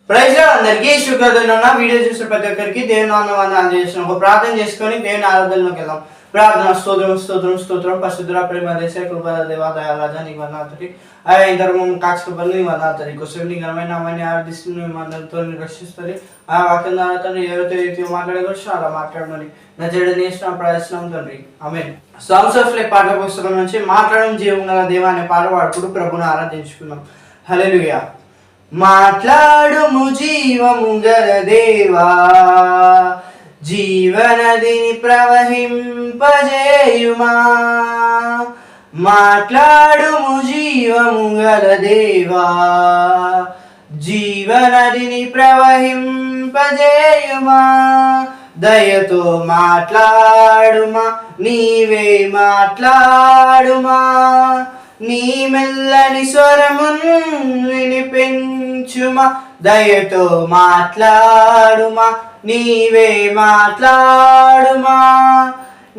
Praise lord అందరికీ శుక్రదిన video చూసిన ప్రతి ఒక్కరికి దేవుని వందనాలు చేసిన ఒక ప్రార్థన చేసుకొని దేవుని ఆరాధనలోకి వెళ్దాం. ప్రార్థన స్తోత్రం స్తోత్రం స్తోత్రం పరిశుద్ధ ప్రేమ దేశ కృపా దేవా దయారాజా నీ వందనాలు ఆయన ధర్మం కాచుకోబడి నీ వందనాలు కోసం నీ ఘనమైన అమ్మని ఆరాధిస్తున్న అందరితో రక్షిస్తుంది. ఆ వాక్యం ద్వారా తండ్రి ఎవరితో రీతిగా మాట్లాడవచ్చు అలా మాట్లాడమని నా చెడు నేసిన ప్రార్థిస్తున్నాం తండ్రి. ఆమేన్. సాంగ్స్ ఆఫ్ లైఫ్ పాటల పుస్తకం నుంచి మాట్లాడడం జీవం గల దేవా అనే పాట పాడుకుంటూ ప్రభుని ఆరాధించుకున్నాం. హల్లెలూయా. మాట్లాడుము జీవము గల దేవా, జీవనదిని ప్రవహింపజేయుమా. మాట్లాడుము జీవము గల దేవా, జీవనదిని ప్రవహింపజేయుమా. దయతో మాట్లాడుమా, నీవే మాట్లాడుమా. నీ మెల్లని స్వరమును వినిపించుమా. దయతో మాట్లాడుమా, నీవే మాట్లాడుమా.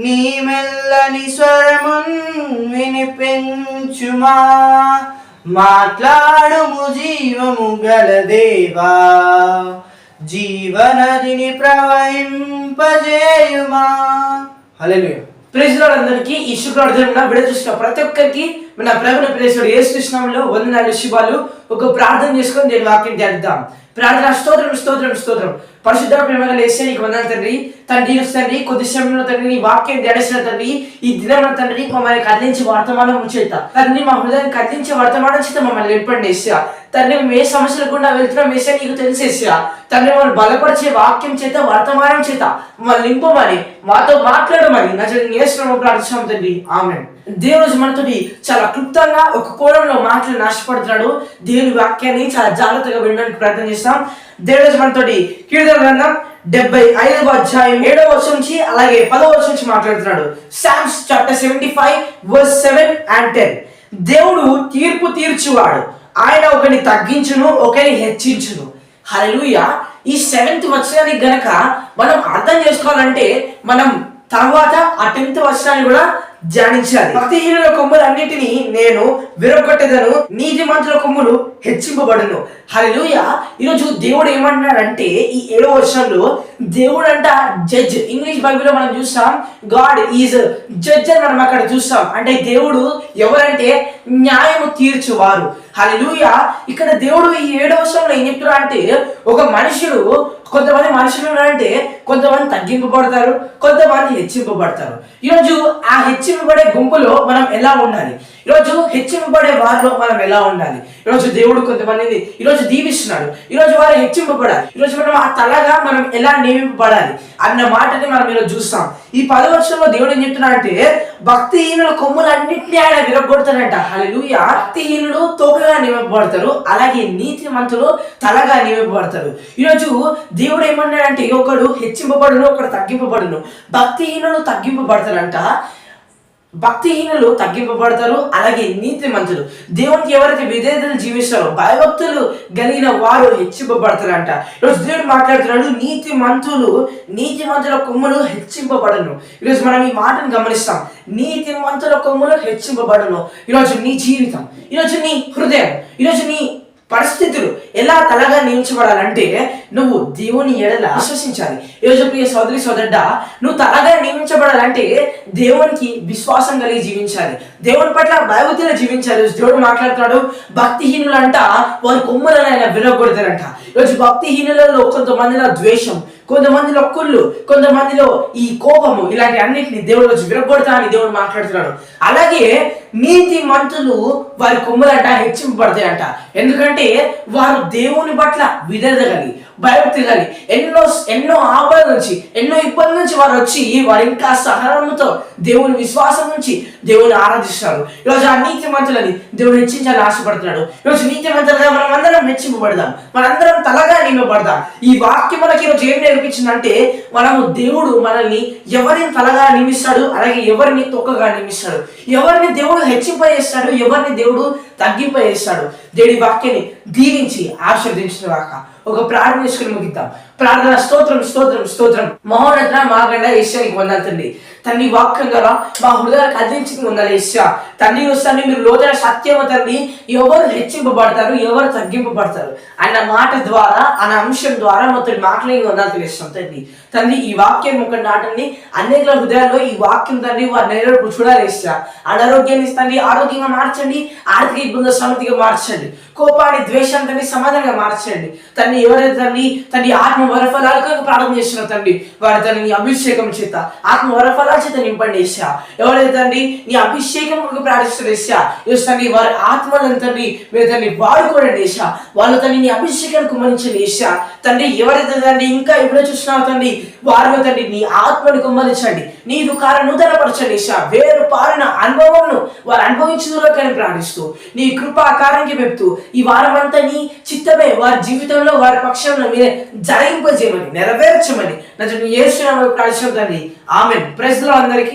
నీ మెల్లని స్వరమును వినిపించుమా. మాట్లాడుము జీవము గల దేవా, జీవనదిని ప్రవహింపజేయుమా. హల్లెలూయా. ప్రైజ్ లార్డ్ అందరికీ ఈ శుక్రవారం విడుదల చూసిన ప్రతి ఒక్కరికి మన ప్రభుని ప్రేసుడు యేసు కృష్ణంలో వందనాలు శుభాలు. ఒక ప్రార్థన చేసుకొని నేను వాక్యం ధ్యానిద్దాం. ప్రార్థన స్తోత్రం స్తోత్రం స్తోత్రం. పరిశుద్ధ ప్రేమగా లేసే నీకు వందనాలు తండ్రి. తండ్రి తండ్రి కొద్ది సమయంలో తండ్రి నీ వాక్యం ధ్యానించిన తండ్రి ఈ దినం తండ్రి మమ్మల్ని కదిలించి వర్తమానం చేత తండ్రి మా హృదయాన్ని కదిలించి వర్తమానం చేత మమ్మల్ని నింపండి వేసా. తండ్రి మేము ఏ సమస్యలు గుండా వెళ్తున్నాం వేసా నీకు తెలిసేసా. తండ్రి మమ్మల్ని బలపరిచే వాక్యం చేత వర్తమానం చేత మమ్మల్ని నింపమని మాతో మాట్లాడమని నా చేసిన ప్రార్థించాం తండ్రి. ఆమేన్. దేవుడు మనతో చాలా క్లుప్తంగా ఒక కోణంలో మాటలు నాశపడుతున్నాడు. దేవుని వాక్యాన్ని చాలా జాగ్రత్తగా వినడానికి ప్రయత్నం చేస్తాం. దేవుడు మనతో కీర్తన గ్రంథం 75వ అధ్యాయం 7వ వచనం నుంచి అలాగే 10వ వచనం నుంచి మాట్లాడుతున్నాడు. Psalms chapter 75 verse 7 and 10. దేవుడు తీర్పు తీర్చువాడు, ఆయన ఒకరిని తగ్గించును ఒకరిని హెచ్చించును. హల్లెలూయా. ఈ 7th వచనాన్ని గనక మనం అర్థం చేసుకోవాలంటే మనం తర్వాత ఆ 10th వచనాన్ని కూడా ధ్యానించాలి. భక్తిహీనుల కొమ్ములు అన్నిటినీ నేను విరగొట్టెదను, నీతిమంతుల కొమ్ములు హెచ్చింపబడును. హల్లెలూయా. ఈరోజు దేవుడు ఏమంటున్నాడంటే ఈ 7వ వచనంలో దేవుడు అంట జడ్జ్. ఇంగ్లీష్ బైబిల్లో మనం చూస్తాం గాడ్ ఈజ్ జడ్జ్ అని మనం అక్కడ చూస్తాం. అంటే దేవుడు ఎవరంటే న్యాయము తీర్చువారు. హల్లెలూయా. ఇక్కడ దేవుడు ఈ 7వ వచనంలో ఏం చెప్తున్నా అంటే ఒక మనుషుడు కొంతమంది మనుషులు అంటే కొంతమంది తగ్గింపబడతారు, కొంతమంది హెచ్చింపబడతారు. ఈరోజు ఆ హెచ్చింపబడే గుంపులో మనం ఎలా ఉండాలి, ఈరోజు హెచ్చింపబడే వారిలో మనం ఎలా ఉండాలి. ఈరోజు దేవుడు కొంతమందిని ఈరోజు దీవిస్తున్నాడు, ఈరోజు వారు హెచ్చింపబడాలి. ఈరోజు మనం ఆ తలగా మనం ఎలా నియమింపబడాలి అన్న మాటని మనం ఈరోజు చూస్తాం. ఈ 10వ వచనంలో దేవుడు ఏం చెప్తున్నా అంటే భక్తిహీనుల కొమ్ములన్నింటినీ ఆయన విరగొడతాడంట. హల్లెలూయా. భక్తిహీనులు తోకగా నియమింపబడతారు, అలాగే నీతిమంతులు తలగా నియమింపబడతారు. ఈరోజు దేవుడు ఏమన్నాడంటే ఒకడు హెచ్చింపబడును ఒకడు తగ్గింపబడును. భక్తిహీనులు తగ్గింపబడతారంట, భక్తిహీనులు తగ్గింపబడతారు, అలాగే నీతిమంతులు దేవునికి ఎవరైతే విధేయతలు జీవిస్తారో భయభక్తులు కలిగిన వారు హెచ్చింపబడతారంట. ఈరోజు దేవుడు మాట్లాడుతున్నాడు నీతిమంతుల కొమ్ములు హెచ్చింపబడను. ఈరోజు మనం ఈ మాటను గమనిస్తాం. నీతిమంతుల కొమ్ములు హెచ్చింపబడను. ఈరోజు నీ జీవితం, ఈరోజు నీ హృదయం, ఈరోజు నీ పరిస్థితులు ఎలా తలగా నియమించబడాలంటే నువ్వు దేవుని ఎడల విశ్వసించాలి. ఈరోజు ప్రియ సోదరి సోదరుడా, నువ్వు తలగా నియమించబడాలంటే దేవునికి విశ్వాసం కలిగి జీవించాలి, దేవుని పట్ల భయభక్తిగా జీవించాలి. దేవుడు మాట్లాడుతున్నాడు భక్తిహీనులంట వారి కొమ్ములను ఆయన విరగొడతారంట. ఈరోజు భక్తిహీనులలో కొంతమందిలో ద్వేషం, కొంతమందిలో కుళ్ళు, కొంతమందిలో ఈ కోపము, ఇలాంటి అన్నింటినీ దేవుడు వచ్చి విరగొడతా అని దేవుడు మాట్లాడుతున్నాడు. అలాగే నీతి మంతులు వారి కొమ్ములంట హెచ్చింపబడతాయంట. ఎందుకంటే వారు దేవుని పట్ల విధేయత కలిగి భయభక్తి కలిగి ఎన్నో ఆపద నుంచి ఎన్నో ఇబ్బందుల నుంచి వారు వచ్చి వారు ఇంకా సహనంతో దేవుని విశ్వాసం నుంచి దేవుని ఆరాధిస్తారు. ఈరోజు ఆ నీతి మంతులని దేవుడు హెచ్చించాలని ఆశపడుతున్నాడు. ఈరోజు నీతి మంతులుగా మనం అందరం హెచ్చింపబడదాం, మనందరం తలగా నియమబడదాం. ఈ వాక్యం మనకి ఈరోజు ఏం నేర్పించిందంటే దేవుడు మనల్ని ఎవరిని తలగా నియమిస్తాడు, అలాగే ఎవరిని తొక్కగా నియమిస్తాడు, ఎవరిని దేవుడు హెచ్చింపజేస్తాడు, ఎవరిని దేవుడు తగ్గింపజేస్తాడు. దేవుడి వాక్యాన్ని దీవించి ఆశీర్వదించిన వాక ఒక ప్రార్థన చేసుకుని ముగిద్దాం. ప్రార్థన. స్తోత్రం స్తోత్రం స్తోత్రం. మహోన్నత మాగండ ఏషియానికి వందాలి తండ్రి. తండ్రి వాక్యం ద్వారా మా హృదయాలకు అందించింది ఉండాలి ఏషియా తండ్రి. వస్తాను మీరు లోతైన సత్యము తండ్రి. ఎవరు హెచ్చింపబడతారు, ఎవరు తగ్గింపబడతారు అన్న మాట ద్వారా, అన్న అంశం ద్వారా మొత్తం మాటలేని వందాలు తెలియస్తాం తండ్రి. తండ్రి ఈ వాక్యం ఒక నాటండి అనేక హృదయాల్లో ఈ వాక్యం తండ్రి వారి నెరవేర్పు చూడాలి ఏషియా. అనారోగ్యాన్ని తండ్రి ఆరోగ్యంగా మార్చండి, ఆర్థిక ఇబ్బందులు సమృద్ధిగా మార్చండి, కోపాన్ని ద్వేషాన్ని తండ్రి సమాధానంగా మార్చండి తండ్రి. ఎవరైతే తండ్రి ఆత్మ వరఫలాలకు ప్రార్థన చేస్తున్నారు తండ్రి, వారి తండ్రి నీ అభిషేకం చేత ఆత్మ వరఫలాల చేత నింపండి ఏషియా. ఎవరైతే తండ్రి నీ అభిషేకం ప్రార్థిస్తారు ఏషియా, తండ్రి వారి ఆత్మలను తండ్రి మీరు తండ్రి వాడుకోండి ఏషియా. వాళ్ళు తండ్రి నీ అభిషేకాన్ని కుమ్మరించండి ఏషియా తండ్రి. ఎవరైతే తండ్రి ఇంకా ఎప్పుడో చూస్తున్నావు తండ్రి, వారిలో తండ్రి నీ ఆత్మని కుమ్మరించండి, నీ దుఃఖాన్ని నూతనపరచండి ఏషియా. వేరు పారిన అనుభవంను వారు అనుభవించుదురో కానీ ప్రార్థిస్తూ నీ కృపాకారానికి చెప్తూ ఈ వారం అంతా నీ చిత్తమే వారి జీవితంలో వారి పక్షంలో మీరే జరిగింపజేయమని నెరవేర్చమని నన్ను యేసు నామములో ప్రార్థిస్తున్నాను తండ్రి. ఆమేన్. ప్రైజ్ ది లార్డ్ అందరికీ.